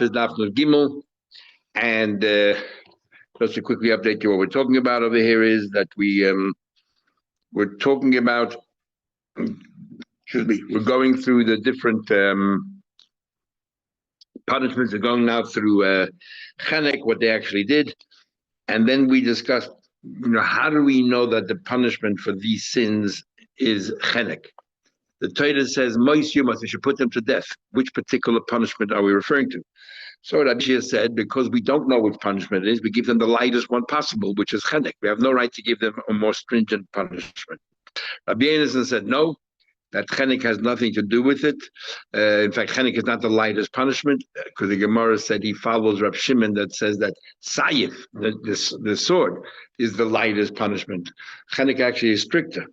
is Daf Gimel, and just to quickly update you, what we're talking about over here is that we're talking about. We're going through the different punishments. We're going now through Chenek, what they actually did, and then we discussed, how do we know that the punishment for these sins is Chenek? The Torah says, "Mois Yumas," we should put them to death. Which particular punishment are we referring to? So Rabbi Shia said, because we don't know which punishment it is, we give them the lightest one possible, which is Chenek. We have no right to give them a more stringent punishment. Rabbi Yonasan said, no, that Chenek has nothing to do with it. In fact, Chenek is not the lightest punishment, because the Gemara said he follows Rab Shimon that says that Sayif, the sword, is the lightest punishment. Chenek actually is stricter.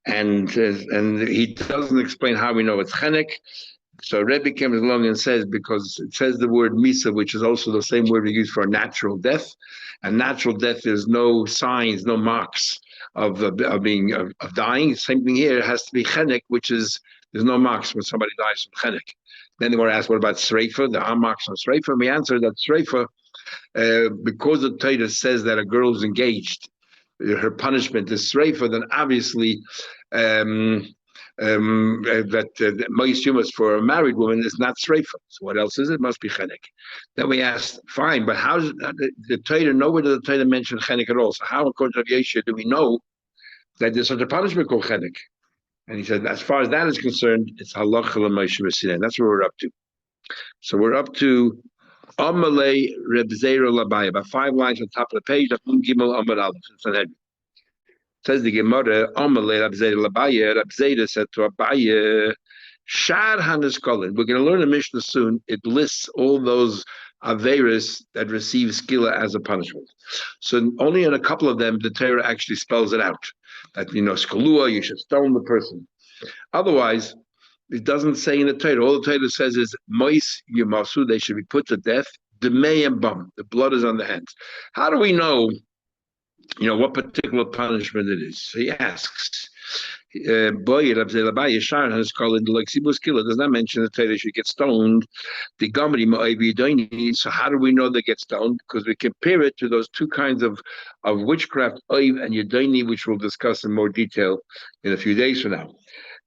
And he doesn't explain how we know it's Chenek. So Rebbe comes along and says, because it says the word Misa, which is also the same word we use for natural death. And natural death, there's no signs, no marks of dying. Same thing here, it has to be Chenek, which is, there's no marks when somebody dies from Chenek. Then they were asked, what about Sreifa? There are marks on Sreifa. And we answered that Sreifa, because the Torah says that a girl is engaged, her punishment is Sreifa, then obviously that Mois Yumas for a married woman is not Sreifa. So what else is it? Must be Chenek. Then we asked, fine, but how does the Torah, nowhere does the Torah mention Chenek at all? So how, according to Rav Yeshua, do we know that there's such a punishment called Chenek? And he said, as far as that is concerned, it's halacha l'Moshe B'Sinai. That's what we're up to. So we're up to Amalei Reb Zera Labaya, about 5 lines on top of the page. Gimel Amar Aleph in Sanhedrin. Says the Gemara, Amalei Reb Zera Labaya. Reb Zera said to Abaya, Shar Haniskolin. We're going to learn a Mishnah soon. It lists all those Averis that receive skila as a punishment. So only in a couple of them, the Torah actually spells it out. That, skalua, you should stone the person. Otherwise, it doesn't say in the Torah. All the Torah says is mois yumasu, they should be put to death. Demei and bum, the blood is on the hands. How do we know, what particular punishment it is? So he asks, boy, does not mention the Torah should get stoned. The Gamri, so how do we know they get stoned? Because we compare it to those two kinds of witchcraft, Oiv and Yedoni, which we'll discuss in more detail in a few days from now.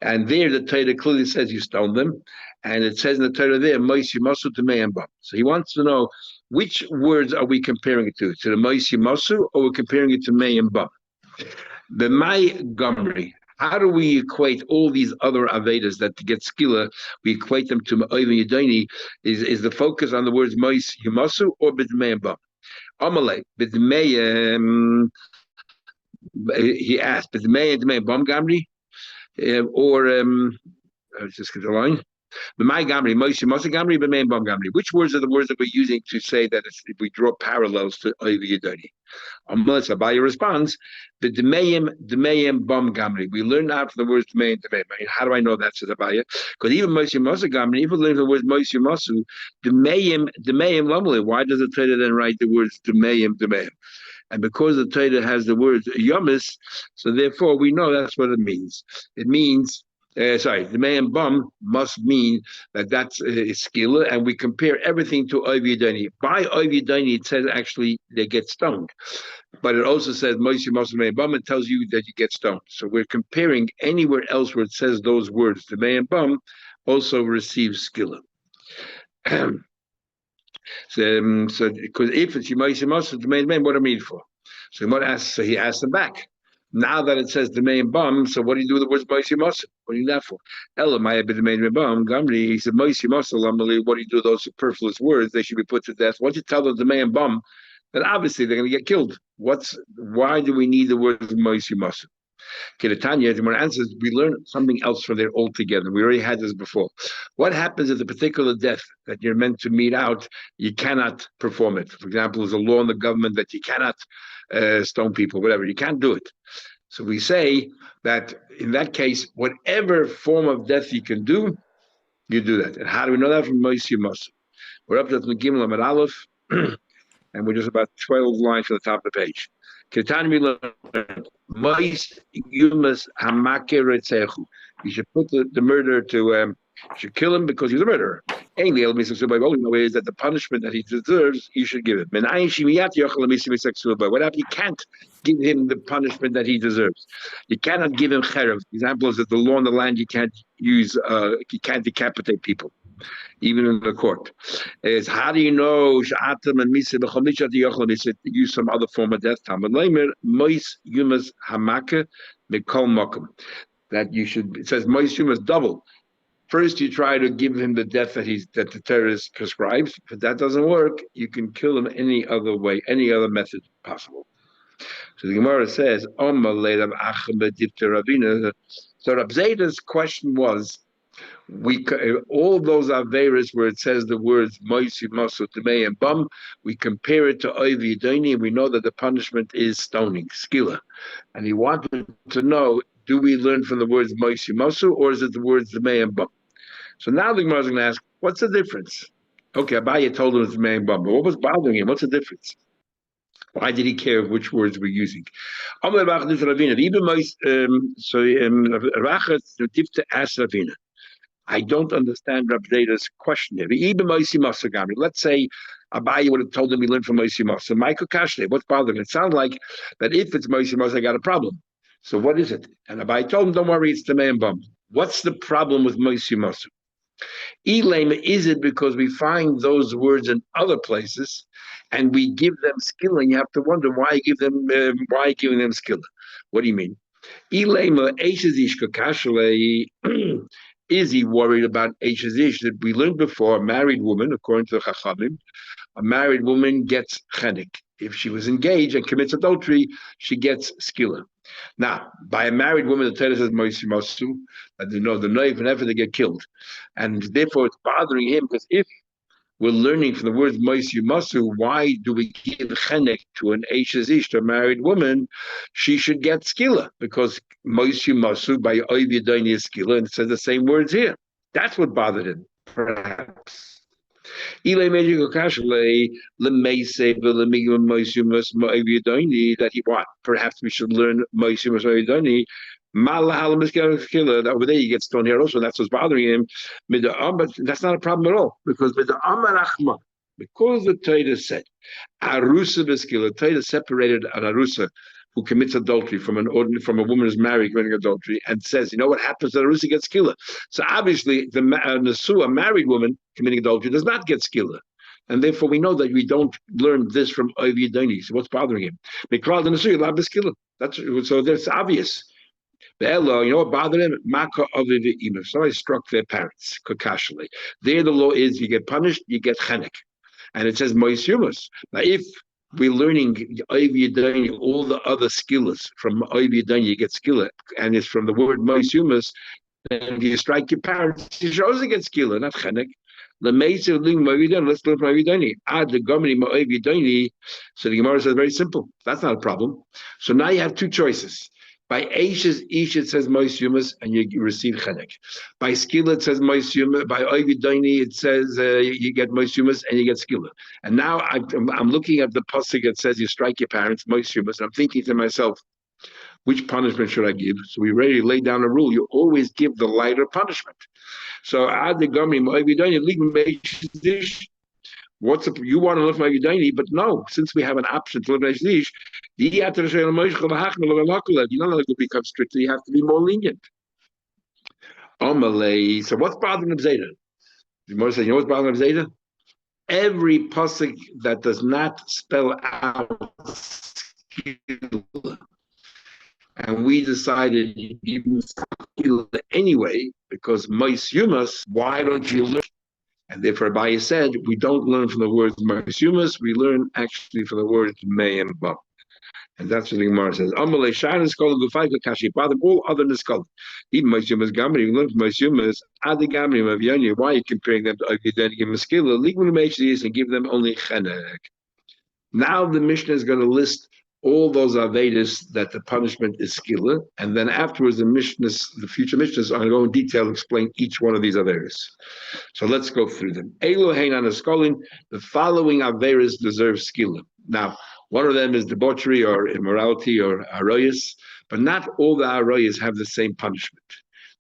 And there, the Torah clearly says you stone them, and it says in the Torah there, Mois Yumasu to Mei and Bam. So he wants to know which words are we comparing it to the Mois Yumasu, or we're comparing it to Mei and Bam. The Mai Gamri. How do we equate all these other Avedas that get skila? We equate them to Ma'oiv and Yedoni. Is the focus on the words Mois Yumasu or B'dmei and Bam? Amalei B'dmei. He asked B'dmei and Bam Gamri. Let's just get the line. Which words are the words that we're using to say that if we draw parallels to Oiv Yedoni? Abaya responds, the Demeim Bam Gamri. We learn out from the words Demeim. How do I know that, says Abaya? Because even Moshe Masu Gamri, even learn the words Moshe Masu, Demeim Lamali. Why does the Torah then write the words Demeim? And because the Torah has the words Yomis, so therefore we know that's what it means. It means, the man bum must mean that's skila, and we compare everything to Oiv Yedoni. By Oiv Yedoni, it says actually they get stoned. But it also says Moshe Masu Bum, it tells you that you get stoned. So we're comparing anywhere else where it says those words. The man bum also receives skila. So because if it's Moshe Masu, the main man, what do I mean for? So he asked them back. Now that it says the main bum, so what do you do with the words Moshe Masu? What are you that for? Elamaya bid the main bum, Gamri, he said Moshe Masu, what do you do with those superfluous words? They should be put to death. Once you tell them the main bum, then obviously they're going to get killed. Why do we need the words Moshe Masu? Kiratanya, the more answers, we learn something else from there altogether. We already had this before. What happens if the particular death that you're meant to mete out, you cannot perform it? For example, there's a law in the government that you cannot stone people, whatever. You can't do it. So we say that in that case, whatever form of death you can do, you do that. And how do we know that? From Moshe Masu. We're up to the Gimel Amar Aleph, and we're just about 12 lines from the top of the page. We learned, you should put the murderer to, you should kill him because he's a murderer. Ain't the only way is that the punishment that he deserves, you should give him. What happened? You can't give him the punishment that he deserves. You cannot give him cherev. The example is that the law in the land you can't use. You can't decapitate people, even in the court. Is how do you know sha'atam and misa b'chamisha diyochel use some other form of death? Talmud leimer mois yumas hamaka mikol mokum. That you should. It says mois yumas double. First, you try to give him the death that the terrorist prescribes. If that doesn't work, you can kill him any other way, any other method possible. So the Gemara says, so Rab Zayda's question was, all those averas where it says the words moisi, masu, temei, and bum, we compare it to oivi yedoni, and we know that the punishment is stoning, skila. And he wanted to know, do we learn from the words moisi, masu, or is it the words temei and bum? So now the Gemara is going to ask, what's the difference? Okay, Abaye told him it's temei and bum, but what was bothering him? What's the difference? Why did he care which words we're using? I don't understand Rab Zayda's question here. Let's say Abaye would have told him he learned from Moisi Masa. Michael Kashle, what's bothering him? It sounds like that if it's Moisi Masa, I got a problem. So what is it? And Abaye told him, don't worry, it's the man bum. What's the problem with Moisi Masa? Elema, is it because we find those words in other places and we give them skill, and you have to wonder why giving them skill? What do you mean? Elema, is he worried about Eishazish that we learned before? A married woman, according to the Chachamim, a married woman gets chenek. If she was engaged and commits adultery, she gets skila. Now, by a married woman, the Torah says moisi masu, that the knife and effort they get killed, and therefore it's bothering him because if we're learning from the words moisi masu, why do we give chenek to an eishazish, to a married woman? She should get skila because moisi masu by oividoni is skila, and it says the same words here. That's what bothered him, perhaps. That he what? Perhaps we should learn that over there you get stoned here also. That's what's bothering him. But that's not a problem at all because the Torah said arusa b'skila. Torah separated an arusa who commits adultery from a woman who's married committing adultery, and says, you know what happens to Arusi gets skila. So obviously the Nesua, a married woman committing adultery, does not get skila. And therefore we know that we don't learn this from Ovi Yedoni. So what's bothering him? So that's obvious. You know what bothered him? Maka Ovi Ve'ima. Somebody struck their parents, kakashali. There the law is you get punished, you get chenek. And it says moisumus. Now if we're learning all the other skills from Oividani, you get skilla, and it's from the word Moisumas, and you strike your parents, you should also get skilla, not chenek. Let's learn from Oividani. Add the Gomini Oividani. So the Gemara says very simple. That's not a problem. So now you have two choices. By Eishes, it says Moisumas, and you receive chenek. By skilla, it says Moisumas. By Oividani, it says you get Moisumas and you get skilla. And now I'm looking at the pasuk that says you strike your parents, Moisumas, and I'm thinking to myself, which punishment should I give? So we already laid down a rule. You always give the lighter punishment. So Ad the Gomni Oividani, you want to live my Yudaini, but no, since we have an option to live my Yidish, you're not allowed to become stricter, you have to be more lenient. So what's bothering Zayda? You know what's bothering Zayda? Every pasuk that does not spell out skill, and we decided even skill anyway, because Moisumas, why don't you learn? And therefore, Abaye said, we don't learn from the words Marsumas, we learn actually from the words May and Bab. And that's what the Gemara says. Amalei Shana Skola Gufaika Kashi, Father, all other Niskola. Even Marsumas Gamri, we learn from Marsumas, Adi Gamri Mavianya, why are you comparing them to Agidani and Maskila? Legal Meshis and give them only Chenek. Now the Mishnah is going to list all those Avedas that the punishment is skilla, and then afterwards the future Mishnahs are going to go in detail and explain each one of these Avedas. So let's go through them. The following Avedas deserve skilla. Now, one of them is debauchery or immorality or arroyas, but not all the arroyas have the same punishment.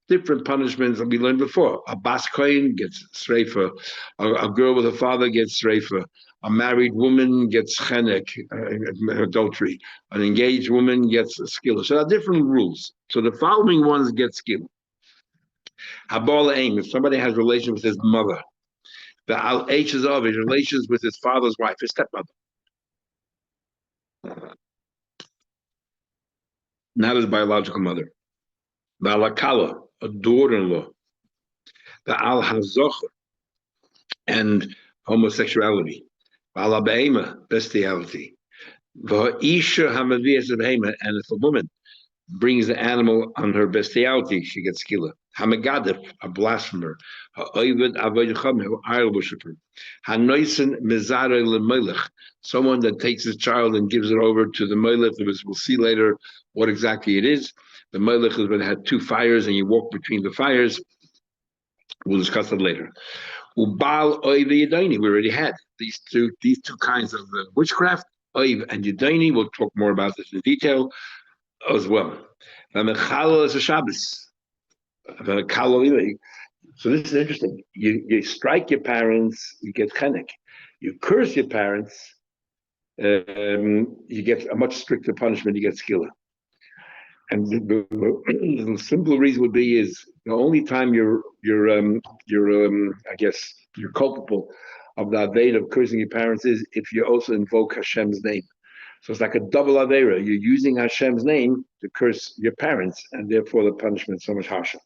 different punishments that we learned before. A bas kohen gets sreifa, a girl with a father gets sreifa, a married woman gets chenek, adultery, an engaged woman gets skila. So there are different rules. So the following ones get skila. Habal aim, if somebody has relations with his mother, the al h's of his relations with his father's wife, his stepmother, not his biological mother. The alakala, a daughter-in-law, the al hazocher, and homosexuality, the alabeima, bestiality, the isha hamavias of hema, and if a woman brings the animal on her bestiality, she gets skila. Hamagadif, a blasphemer. Ha'ovid avoycham, who idol worshiper. Hanoisen mizare lemelech, someone that takes his child and gives it over to the melech. We'll see later what exactly it is. The melech is when it had two fires and you walk between the fires. We'll discuss it later. Ubal oiv yedani, we already had these two kinds of witchcraft. Oiv and yedani, we'll talk more about this in detail as well. Is a Shabbos. So this is interesting. You strike your parents, you get chenek. You curse your parents, you get a much stricter punishment. You get skila. And the simple reason would be is the only time you're I guess you're culpable of the aved of cursing your parents is if you also invoke Hashem's name. So it's like a double avera. You're using Hashem's name to curse your parents, and therefore the punishment is so much harsher.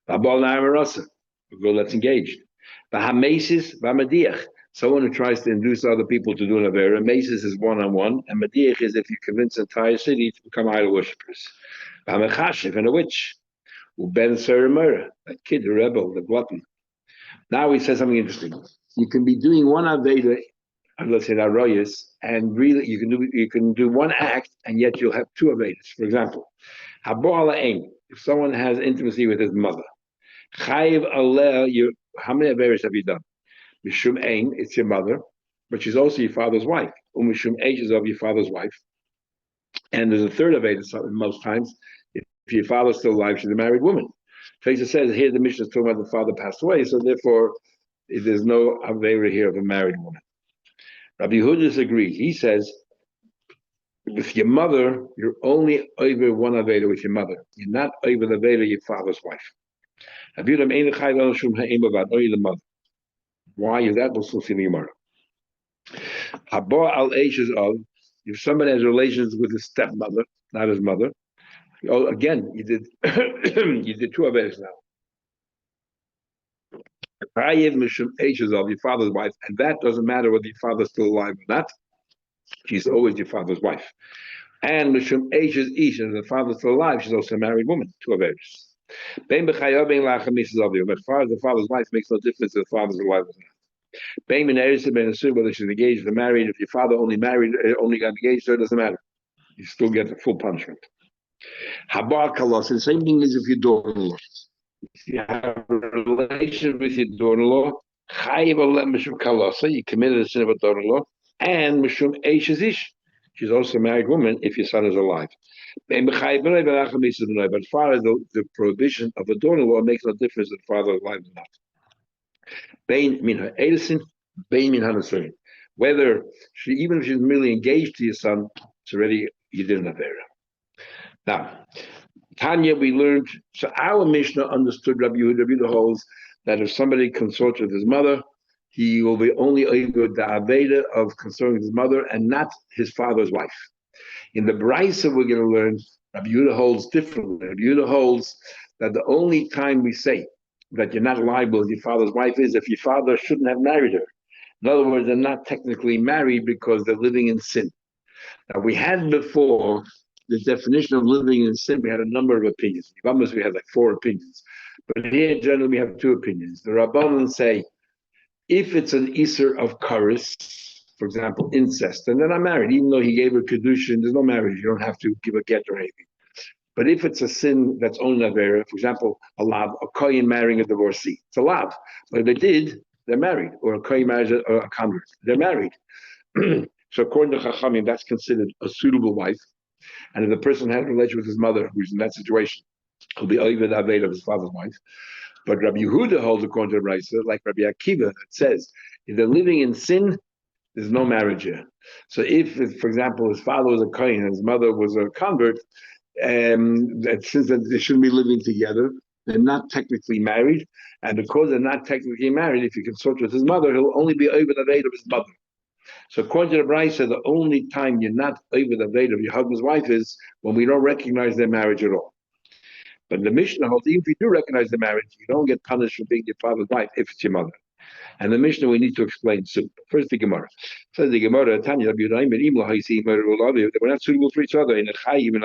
A girl that's engaged. Someone who tries to induce other people to do an avera. Mesis is one-on-one, and Madiach is if you convince the entire city to become idol worshippers. And a witch. Ben Saramura, that kid, the rebel, the glutton. Now he says something interesting. You can be doing one avera, let's say Aroyas, and really you can do one act and yet you'll have two avedas. For example, if someone has intimacy with his mother, Chayiv Aleh, how many avedas have you done? Mishum Ein, it's your mother, but she's also your father's wife. Mishum Eish is of your father's wife. And there's a third aveda most times. If your father's still alive, she's a married woman. Teresa says here the Mishnah is talking about the father passed away, so therefore there's no aveda here of a married woman. Rabbi Yehuda disagrees. He says, with your mother, you're only over one aveda with your mother. You're not over the aveda your father's wife. Only the mother. Why is that? We'll still see in the Gemara. If somebody has relations with his stepmother, not his mother, again, you did you did two avedas now. Of your father's wife, and that doesn't matter whether your father's still alive or not. She's always your father's wife. And Mishum Aisha's Ish, and the father's still alive, she's also a married woman, two avedas. As far as the father's wife makes no difference if the father's alive or not. Whether she's engaged or married, if your father only got engaged, so it doesn't matter. You still get the full punishment. Habar kalos, the same thing as if your daughter-in-law. If you have a relation with your daughter-in-law, you committed a sin of a daughter-in-law, and Mishum Eish. She's also a married woman if your son is alive. But as far as the prohibition of a daughter-in-law, makes no difference if the father is alive or not. Whether even if she's merely engaged to your son, it's already you didn't have there. Now, Tanya, we learned, so our Mishnah understood Rabbi Yehuda holds that if somebody consorts with his mother, he will be only able the aveda of consorting his mother and not his father's wife. In the Brisa, we're going to learn Rabbi Yehuda holds differently. Rabbi Yehuda holds that the only time we say that you're not liable as your father's wife is if your father shouldn't have married her. In other words, they're not technically married because they're living in sin. Now, we had before the definition of living in sin, we had a number of opinions. Almost we had like 4 opinions. But here, generally, we have 2 opinions. The Rabbanan say, if it's an Isser of Karis, for example, incest, then they're not married. Even though he gave her Kedushin, there's no marriage. You don't have to give a get or anything. But if it's a sin that's only Avera, for example, a lav, a kohen marrying a divorcee, it's a lav. But if they did, they're married. Or a kohen marries a convert, they're married. So according to Chachamim, that's considered a suitable wife. And if the person had a relation with his mother, who's in that situation, He'll be over the Aved of his father's wife. But Rabbi Yehuda holds according to the Raisa, like Rabbi Akiva, that says if they're living in sin, there's no marriage here. So if, for example, his father was a Kohen and his mother was a convert, that since they shouldn't be living together, they're not technically married, and because they're not technically married, if he consorts with his mother, he'll only be over the Aved of his mother. So according to the Brisa, the only time you're not over the Aved of your husband's wife is when we don't recognize their marriage at all. But the Mishnah holds, even if you do recognize the marriage, you don't get punished for being your father's wife if it's your mother. And the Mishnah we need to explain soon. First, the Gemara. Says the Gemara, Tanya, they were not suitable for each other. In a chayiv,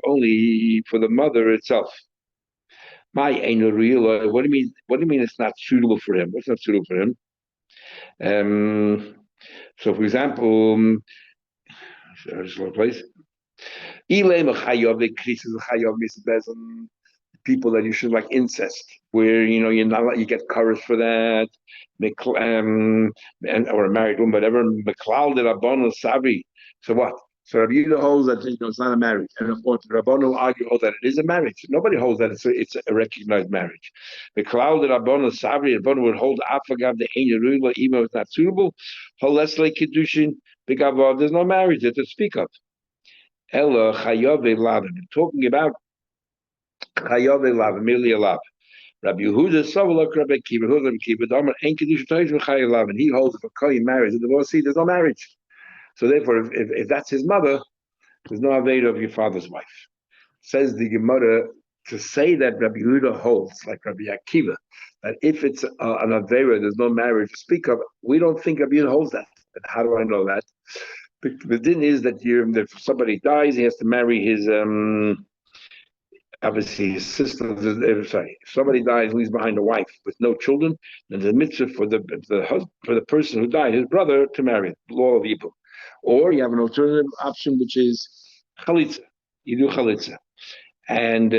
only for the mother itself. My ain't real. What do you mean? What do you mean it's not suitable for him? What's not suitable for him? So, for example, place. People that you should like incest, where you're not you get courage for that, or a married woman, whatever. So what? So Rabbi Yehuda holds that it's not a marriage, and of course Rabbanu argue that it is a marriage. Nobody holds that it's a recognized marriage. The cloud that Rabbanu Sabri, Rabbanu would hold Afagav the Ein Yerula, even if it's not suitable. Holesle Kiddushin, there's no marriage there to speak of. Ella Chayave Lavin. Talking about Chayave Lavin, merely a Lav. Rabbi Yehuda Savalak Rabbi Kiva, Rabbi Kiva, Damar Ein Kiddushin Toish V'Chayav Lavin. He holds if a Kohen marries a divorcee, there's no marriage. So therefore, if that's his mother, there's no Aveda of your father's wife. Says the Gemara, to say that Rabbi Yehuda holds, like Rabbi Akiva, that if it's an Aveda, there's no marriage to speak of, we don't think Rabbi Yehuda holds that. But how do I know that? The din is that if somebody dies, he has to marry his, obviously his sister. Sorry, if somebody dies, leaves behind a wife with no children, then there's a mitzvah for the person who died, his brother, to marry. Law of Yibum. Or you have an alternative option, which is chalitza. You do chalitza. And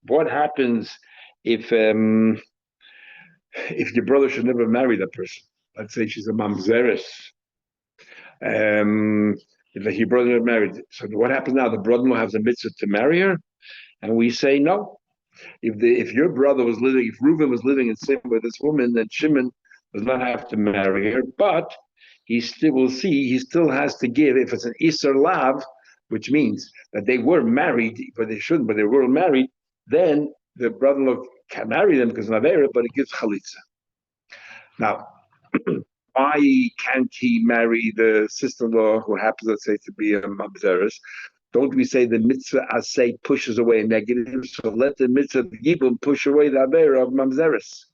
what happens if your brother should never marry that person? Let's say she's a mamzeres. If your brother never married. So what happens now? The brother-in-law has a mitzvah to marry her? And we say no. If your brother was living, if Reuben was living in sin with this woman, then Shimon does not have to marry her, but he still has to give, if it's an Isser Lav, which means that they were married, but they shouldn't, but they were married, then the brother-in-law can marry them because of Avera, but it gives Chalitza. Now, why can't he marry the sister-in-law who happens, let's say, to be a Mamzeres? Don't we say the mitzvah asay pushes away a negative? So let the mitzvah Yibum push away the Avera of Mamzeres.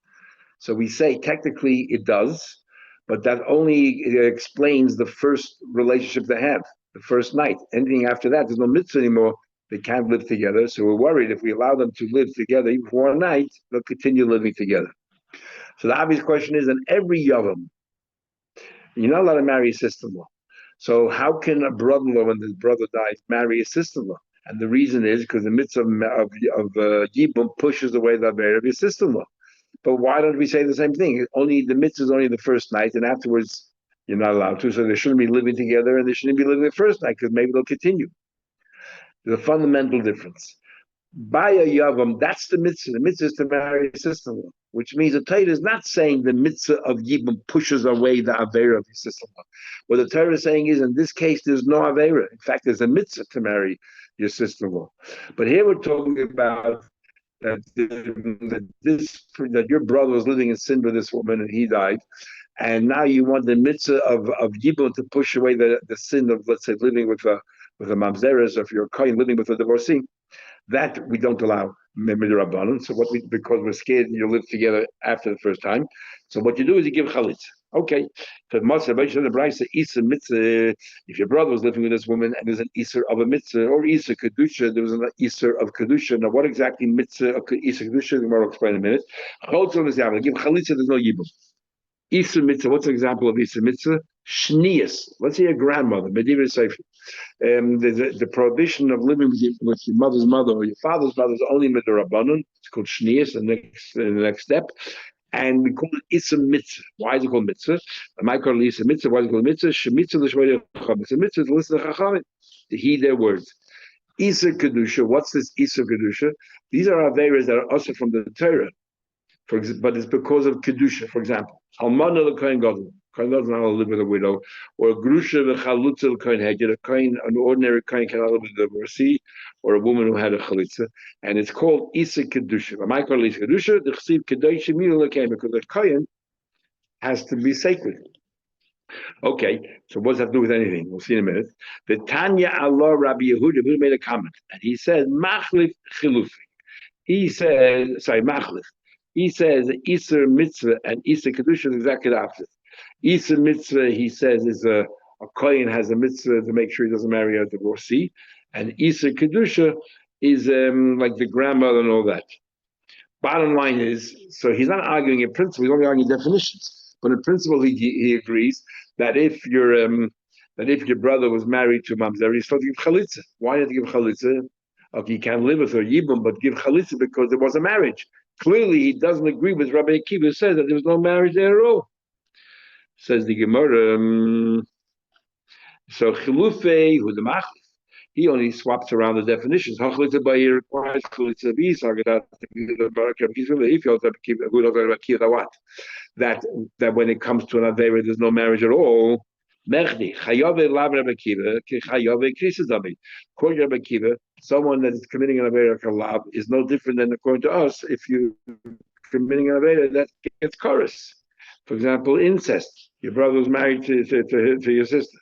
So we say technically it does, but that only explains the first relationship they have, the first night. Anything after that, there's no mitzvah anymore. They can't live together. So we're worried if we allow them to live together even for one night, they'll continue living together. So the obvious question is, in every Yavam, you're not allowed to marry a sister-in-law. So how can a brother-in-law, when the brother dies, marry a sister-in-law? And the reason is because the mitzvah of Yibum pushes away the Avera of your sister-in-law. But why don't we say the same thing? Only the mitzvah is only the first night, and afterwards you're not allowed to. So they shouldn't be living together, and they shouldn't be living the first night because maybe they'll continue. There's a fundamental difference. By a yavam, that's the mitzvah. The mitzvah is to marry a sister-in-law, which means the Torah is not saying the mitzvah of yibum pushes away the avera of your sister-in-law. What the Torah is saying is, in this case, there's no avera. In fact, there's a mitzvah to marry your sister-in-law. But here we're talking about that your brother was living in sin with this woman and he died, and now you want the mitzvah of yibum to push away the sin of, let's say, living with a mamzeres, or if you're a kohen living with a divorcee. That we don't allow midrabanan. So because we're scared you live together after the first time. So what you do is you give chalitz. Okay. So the Brisa Isa mitzvah. If your brother was living with this woman and there's an Isser of a mitzvah or Isser kedusha, there was an Isser of kedusha. Now what exactly mitzvah of Isser kedusha? The Gemara will explain in a minute. Give chalitza. There's no yibum. Isser mitzvah. What's an example of Isser mitzvah? Shnias. Let's say your grandmother. Medivir Sefer. The prohibition of living with your mother's mother or your father's mother is only midrabanan. It's called shnias. The next step. And we call it Issa Mitzvah. Why is it called Mitzvah? I might call it Issa Mitzvah. Why is it called Mitzvah? Shemitzvah l'shmei Chacham. It's a mitzvah to listen to Chachamim, to heed their words. Issa Kedusha. What's this Issa Kedusha? These are averas that are also from the Torah. But it's because of Kedusha. For example, Almana l'Kohen Gadol. Kohen Gadol is not allowed to live with a widow. Or Grusha v'Chalutza l'Kohen Heged. An ordinary Kohen cannot live with a divorcee, or a woman who had a Chalitza. And it's called Isa Kedusha. I call it Isa Kedusha, the Chsiv Kedosh Milu l'Kohen, because the Kohen has to be sacred. Okay, so what does that have to do with anything? We'll see in a minute. The Tanya Allah Rabbi Yehuda, who made a comment, and he said, Machlif Chilufi. He says, sorry, Machlif. He says Isser Mitzvah and Isser Kedusha is exactly the opposite. Isser Mitzvah, he says, is a Kohen has a mitzvah to make sure he doesn't marry a divorcee, and Isser Kedusha is like the grandmother and all that. Bottom line is, so he's not arguing in principle; he's only arguing definitions. But in principle, he agrees that if your brother was married to mamzer, he's supposed to give chalitza. Why did he give chalitza? Okay, you can't live with her yibum, but give chalitza because there was a marriage. Clearly, he doesn't agree with Rabbi Akiva, who says that there was no marriage there at all. Says the Gemara. So Chilufe, who the machlif, he only swaps around the definitions. Hachlitza by requires chalitza that when it comes to an avera, there's no marriage at all. Mechdi chayave lav Rabbi Akiva chayave krisis dami. According to Rabbi Akiva, someone that is committing an avera kalav is no different than according to us. If you committing an avera that gets chorus, for example, incest. Your brother was married to your sister.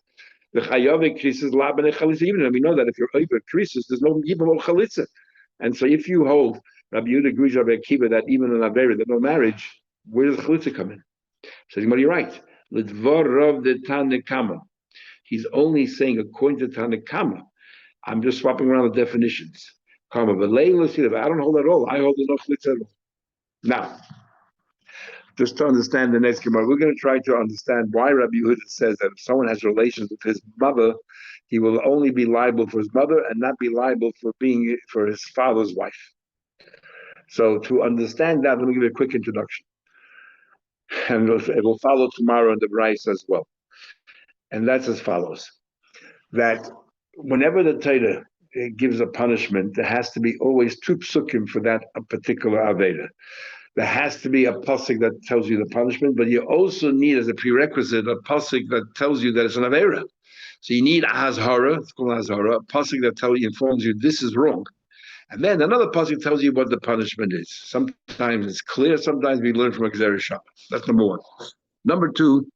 The chayave krisis lav and chalitza. Even we know that if you're over krisis, there's no yibam chalitza. And so if you hold Rabbi Yehuda agrees Rabbi Akiva that even in avera there's no marriage, where does chalitza come in? So you're right. L'dvarav de Tanakama. He's only saying according to Tanakama. I'm just swapping around the definitions. I don't hold that at all. I hold the no chalitza at all. Now, just to understand the next Gemara, we're going to try to understand why Rabbi Yehuda says that if someone has relations with his mother, he will only be liable for his mother and not be liable for his father's wife. So to understand that, let me give you a quick introduction. And it will follow tomorrow in the Bryce as well. And that's as follows. That whenever the Torah gives a punishment, there has to be always two psukim for that particular Aveda. There has to be a pasuk that tells you the punishment, but you also need as a prerequisite a pasuk that tells you that it's an Avera. So you need a Hazhara, it's called Hazhara, a pasuk that informs you this is wrong. And then another pasuk tells you what the punishment is. Sometimes it's clear, sometimes we learn from Xer Shabbat. That's number one. Number two,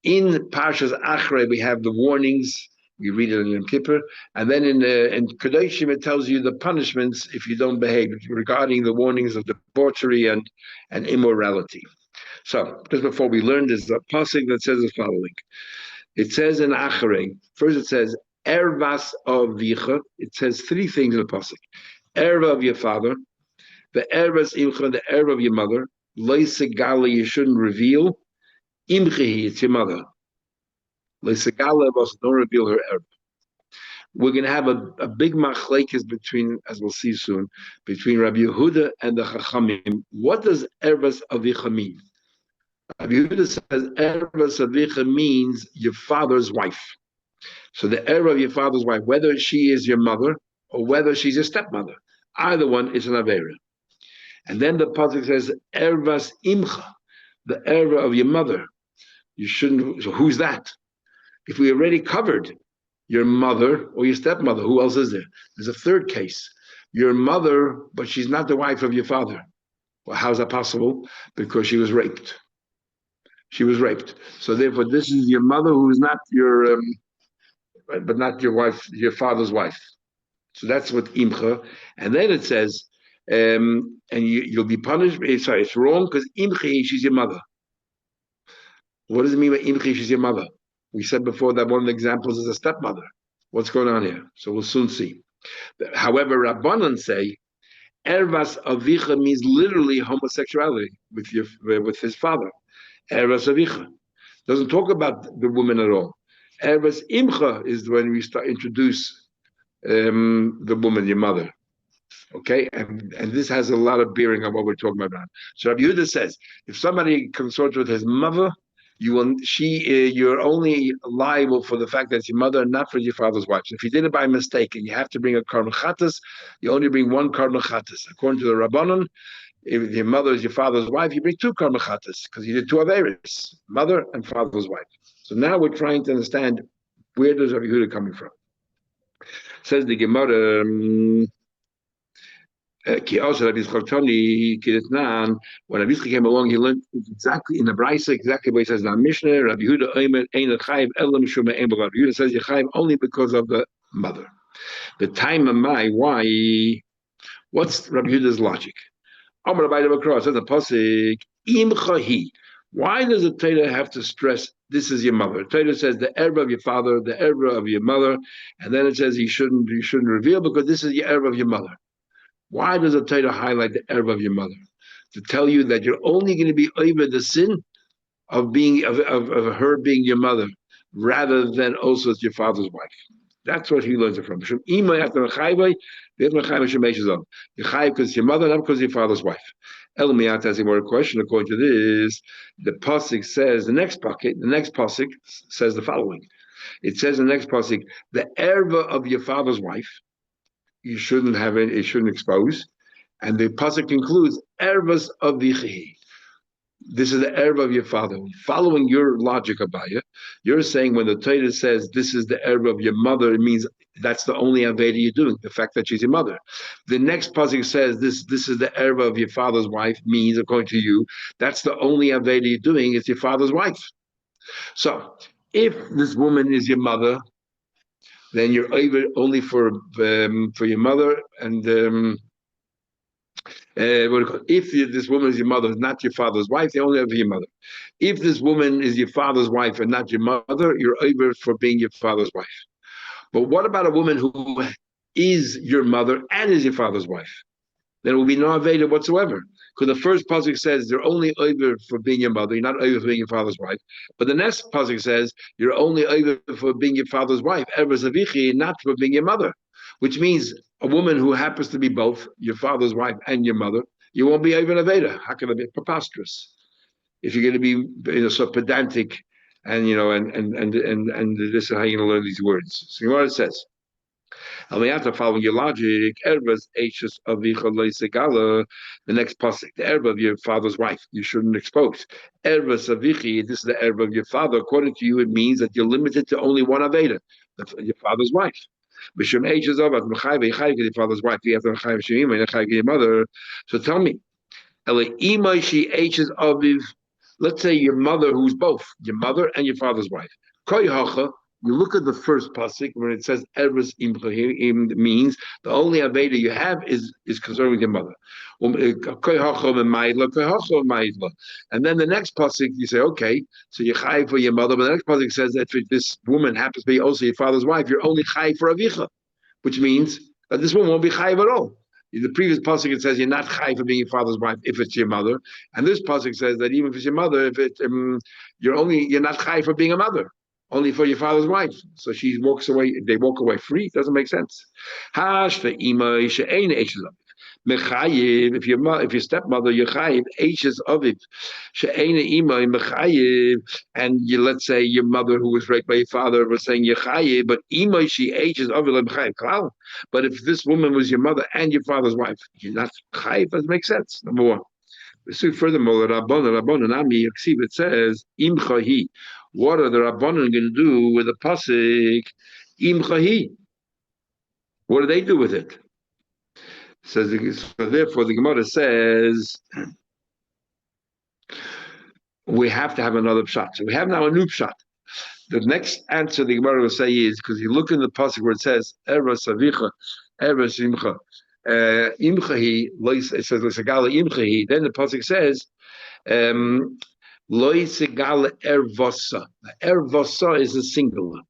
in Parshas Achrei, we have the warnings. We read it in Yom Kippur. And then in Kedoshim, it tells you the punishments if you don't behave, regarding the warnings of debauchery and immorality. So, just before we learn, there's a pasuk that says the following. It says in Achrei, first it says, Ervas of Vicha. It says three things in the pasuk. Erva of your father, the ervas imcha, the erva of your mother, leisegala, you shouldn't reveal, imchi, it's your mother. Leisegala, don't reveal her erva. We're going to have a big machlekes between, as we'll see soon, between Rabbi Yehuda and the Chachamim. What does ervas avicha mean? Rabbi Yehuda says ervas avicha means your father's wife. So the erva of your father's wife, whether she is your mother or whether she's your stepmother, either one is an avera. And then the pasuk says ervas imcha, the erva of your mother. You shouldn't. So who's that? If we already covered your mother or your stepmother, who else is there? There's a third case. Your mother, but she's not the wife of your father. Well, how's that possible? Because she was raped. She was raped. So therefore, this is your mother who is not your, but not your wife, your father's wife. So that's what imcha. And then it says, and you'll be punished. Sorry, it's wrong because imchi, she's your mother. What does it mean by imchi, she's your mother? We said before that one of the examples is a stepmother. What's going on here? So we'll soon see. However, Rabbanan say, ervas avicha means literally homosexuality with his father. Ervas avicha doesn't talk about the woman at all. Ervas imcha is when we start introduce the woman, your mother. Okay, and this has a lot of bearing on what we're talking about. So Rabbi Yehuda says, if somebody consorts with his mother, you're only liable for the fact that it's your mother and not for your father's wife. So if you did it by mistake and you have to bring a karban chatas, you only bring one karban chatas. According to the Rabbanon, if your mother is your father's wife, you bring two karban chatas because you did two averis, mother and father's wife. So now we're trying to understand where does Rabbi Yehuda coming from. Says the Gemara. Ki also Rabbi Yitzchak Kiritnan, when Rabbi Yitzchak came along, he learned exactly in the Brisa, exactly what he says in the Mishnah. Rabbi Yehuda Omer Ein Chayiv Elam Shuma Ein Rabbi Yehuda says Yechayiv only because of the mother. The time of my why? What's Rabbi Yehuda's logic? Amar Rabbi Bakra says the pasuk Im Chahi. Why does the Torah have to stress this is your mother? The Torah says the erba of your father, the erba of your mother, and then it says you shouldn't reveal because this is the erba of your mother. Why does the Torah highlight the erba of your mother? To tell you that you're only going to be over the sin of being of her being your mother, rather than also as your father's wife. That's what he learns it from. You're chayiv because your mother, not because your father's wife. Elmiyat has a more question. According to this, the pasuk says the next pasuk says the following. It says in the next pasuk, the erba of your father's wife, you shouldn't have it, it shouldn't expose. And the pasuk concludes, ervas of vichi. This is the erba of your father. Following your logic about it, you're saying when the Torah says this is the erba of your mother, it means that's the only aveda you're doing, the fact that she's your mother. The next pasuk says this is the erba of your father's wife, means according to you, that's the only aveda you're doing, it's your father's wife. So if this woman is your mother, then you're only for your mother, and if this woman is your mother, not your father's wife, they only have your mother. If this woman is your father's wife and not your mother, you're over for being your father's wife. But what about a woman who is your mother and is your father's wife? Then it will be no Aveda whatsoever. Because the first pasuk says they're only over for being your mother, you're not over for being your father's wife. But the next pasuk says you're only over for being your father's wife, ever zavichi, not for being your mother. Which means a woman who happens to be both your father's wife and your mother, you won't be even Aveda. How can it be preposterous? If you're going to be so pedantic and and this is how you're going to learn these words. So what it says. Following your logic, Erba's Ashes of Segala, the next pasuk, the Erba of your father's wife, you shouldn't expose. Erba Savichi, this is the Erba of your father. According to you, it means that you're limited to only one Aveda, your father's wife. Bishum Ashes of your father's wife, you have to your mother. So tell me, she Ashes of, let's say your mother, who's both your mother and your father's wife. You look at the first pasuk when it says Eres Imchahim, means the only Aveda you have is concerned with your mother. And then the next pasuk you say, okay, so you're chai for your mother, but the next pasuk says that if this woman happens to be also your father's wife, you're only chai for Avicha, which means that this woman won't be chai at all. In the previous pasuk it says you're not chai for being your father's wife if it's your mother, and this pasuk says that even if it's your mother, if it you're not chai for being a mother, only for your father's wife. So she walks away, they walk away free. It doesn't make sense. If your stepmother, you're chayiv, H's of it, and let's say your mother who was raped by your father was saying you're chayiv, but ima she H's of it, but if this woman was your mother and your father's wife, you're not chayiv. Doesn't make sense. Number one. So furthermore, it says im chahi. What are the Rabbanon going to do with the pasuk im chahi? What do they do with it? So therefore, the Gemara says we have to have another pshat. So we have now a new pshat. The next answer the Gemara will say is because you look in the pasuk where it says Eres Avicha, Eres Imcha. Imchahi, it says L'Sagala Imchahi. Then the pasuk says, Loi Segala Ervasa. Ervasa is a singular.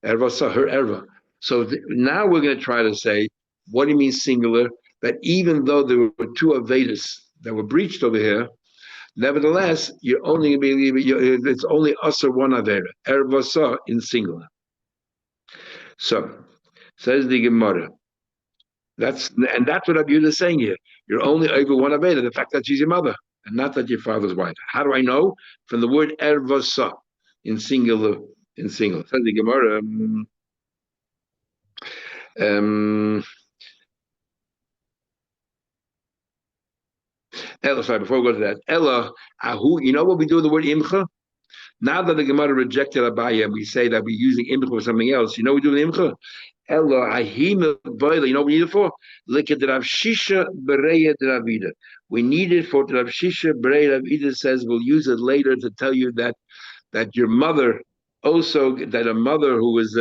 Ervasa, her erva. So now we're going to try to say, what do you mean singular? That even though there were two Avedas that were breached over here, nevertheless, you're only it's only us or one Aveda. Ervasa in singular. So says the Gemara. That's what Rabbi Yehuda is saying here. You're only over one Aveda, the fact that she's your mother, and not that your father's wife. How do I know? From the word ervasa in singular. In singular. Says the Gemara. Ella, sorry, before we go to that, Ella, ahu, you know what we do with the word imcha? Now that the Gemara rejected Abaya, we say that we're using imcha for something else. You know what we do with imcha? Ella, ahim, boiler. You know what we need it for? Look at the Rav Shisha Bereya Dravida. We need it for the Rav Shisha Bereya Dravida says we'll use it later to tell you that your mother also, that a mother who was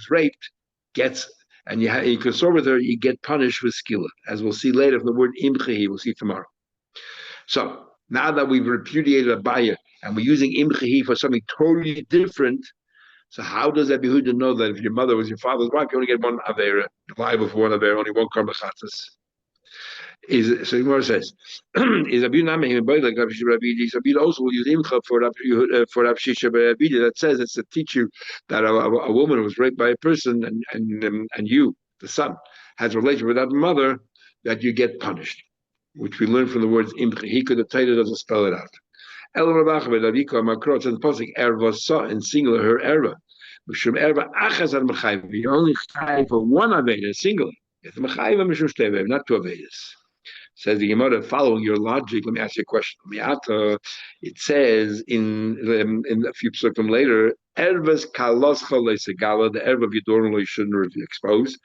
raped gets, and you consort with her, you get punished with skillet, as we'll see later from the word imchehi, we'll see tomorrow. So now that we've repudiated Abaya and we're using imchehi for something totally different, so how does that behoove to know that if your mother was your father's wife, you only get one avera, liable for one avera, only one karma chatzas? So Gemara says, is Rabbi Nami like Rabbi Rabbi? Rabbi also will use imcha for Rav Shisha Rabbi that says it's to teach you that a woman was raped by a person and you, the son, has a relation with that mother, that you get punished, which we learn from the words imcha. He could have titled it, doesn't spell it out. El Rabach Avika Makrot and the pasuk erva saw in singular her erva. Mishum erva achas ad mechayiv. You only chayiv for one aveda, singular. It's mechayiv mishum shtevev, not two avedas. Says the Gemara, following your logic, let me ask you a question. It says in a few psukim later, ervas kalos segala, the erva of your daughter you shouldn't be exposed.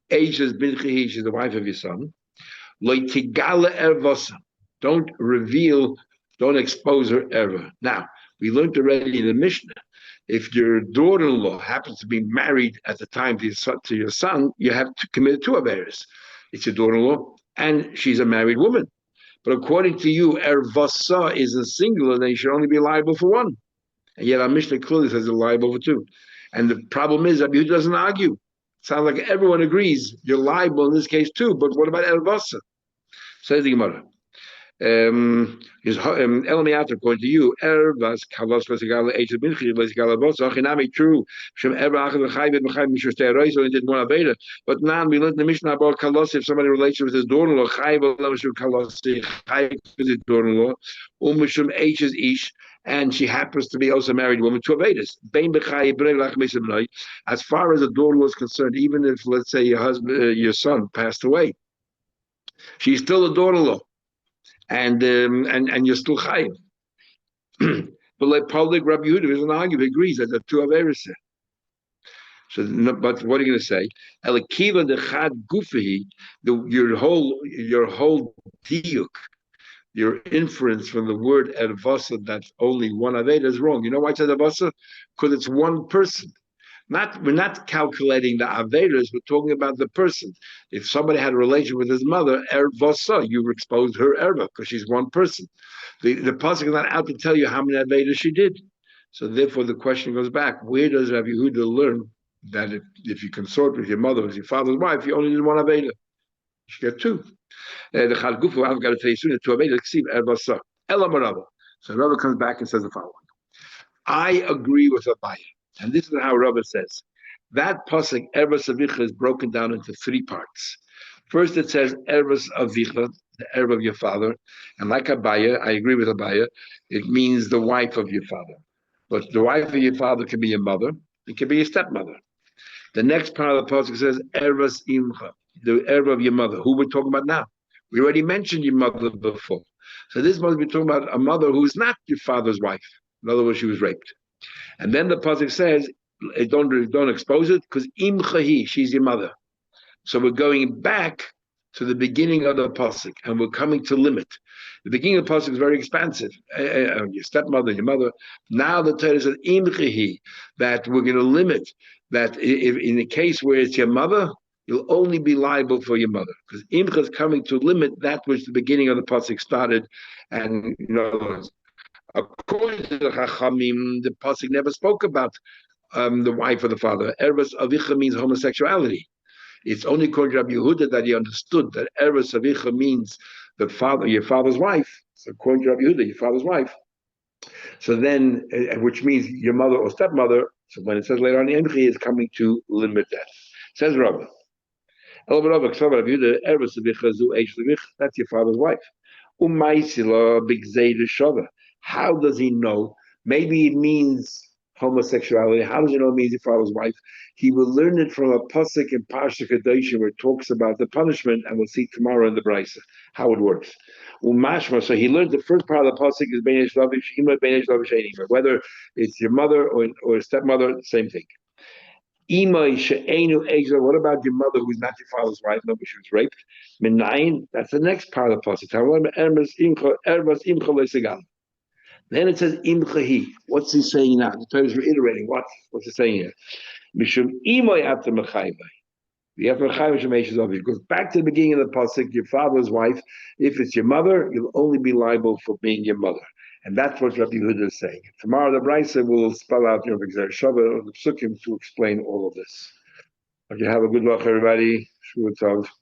Aisha's binchi, she's the wife of your son. Loitigala ervasa, don't reveal, don't expose her erva. Now, we learned already in the Mishnah, if your daughter-in-law happens to be married at the time to your son, you have to commit two averes. It's your daughter-in-law, and she's a married woman. But according to you, ervasa is a singular, then you should only be liable for one. And yet our Mishnah clearly says they're liable for two. And the problem is that he doesn't argue. It sounds like everyone agrees you're liable in this case too, but what about ervasa? Says the Gemara. Elamiat, according to you, ervas kalos v'sigala eich binchi v'sigala bosa. Achinami true. Shem erva achad v'chayvet v'chayvet mishustei reis only did one aveda. But now we learned in the Mishnah about kalos. If somebody relates with his daughter-in-law, chayvet l'mishum kalos chayvet with his daughter-in-law, umishum eich is ish, and she happens to be also a married woman, two avedas. Bein b'chayvet b'rei lach misem. As far as the daughter-in-law is concerned, even if let's say your husband, your son passed away, she's still a daughter-in-law. And you're still chayiv. But like public Rabbi Yehuda doesn't argue, he agrees that the two averes. So, but what are you going to say? Elikiva dechad gufihi, your whole diuk, your inference from the word ervasa that's only one aveda is wrong. You know why it's ervasa? Because it's one person. We're not calculating the avedas, we're talking about the person. If somebody had a relation with his mother, ervasa, you exposed her erva because she's one person. The pasuk is not out to tell you how many avedas she did. So therefore the question goes back, where does Rabbi Yehuda learn that if you consort with your mother as your father's wife, you only need one aveda? You should get two. The Chalgufu, I've got to say soon, two avedas, ervasa. Elamarava. So Rabbi comes back and says the following. I agree with Abaya. And this is how Rabbi says. That pasuk, Ervas Avicha, is broken down into three parts. First, it says Ervas Avicha, the erva of your father. And like Abaya, I agree with Abaya, it means the wife of your father. But the wife of your father can be your mother, it can be your stepmother. The next part of the pasuk says Ervas Imcha, the erva of your mother. Who we're talking about now? We already mentioned your mother before. So this must be talking about a mother who's not your father's wife. In other words, she was raped. And then the pasuk says, don't expose it, because imchahi, she's your mother. So we're going back to the beginning of the pasuk, and we're coming to limit. The beginning of the pasuk is very expansive. Your stepmother, your mother. Now the Torah says imchahi, that we're going to limit that if in the case where it's your mother, you'll only be liable for your mother, because imcha is coming to limit that which the beginning of the pasuk started, and according to the Chachamim, the pasuk never spoke about the wife or the father. Ervas Avicha means homosexuality. It's only according to Rabbi Yehuda that he understood that Ervas Avicha means the father, your father's wife. So according to Rabbi Yehuda, your father's wife. So then, which means your mother or stepmother. So when it says later on, the Emchi is coming to limit that. Says Rabbi. That's your father's wife. How does he know? Maybe it means homosexuality. How does he know it means your father's wife? He will learn it from a pasuk in Parsha Kedoshim where it talks about the punishment, and we'll see tomorrow in the Brisa how it works. Umashma, so he learned the first part of the pasuk is Beinesh Lavish, Ima Beinesh Lavish Einima. Whether it's your mother or stepmother, same thing. Ima she'enu Ezer, what about your mother who's not your father's wife? No, but she was raped. Minayin, that's the next part of the pasuk. Then it says imchahi. What's he saying now? The Torah is reiterating what's he saying here. Mishum imoy after mechayvay. The after mechayvay shemeish is obvious. It goes back to the beginning of the pasuk. Your father's wife. If it's your mother, you'll only be liable for being your mother. And that's what Rabbi Yehuda is saying. Tomorrow the Brisa will spell out the Shabbat or the Psukim to explain all of this. Okay, have a good luck, everybody. Shuvah Tov.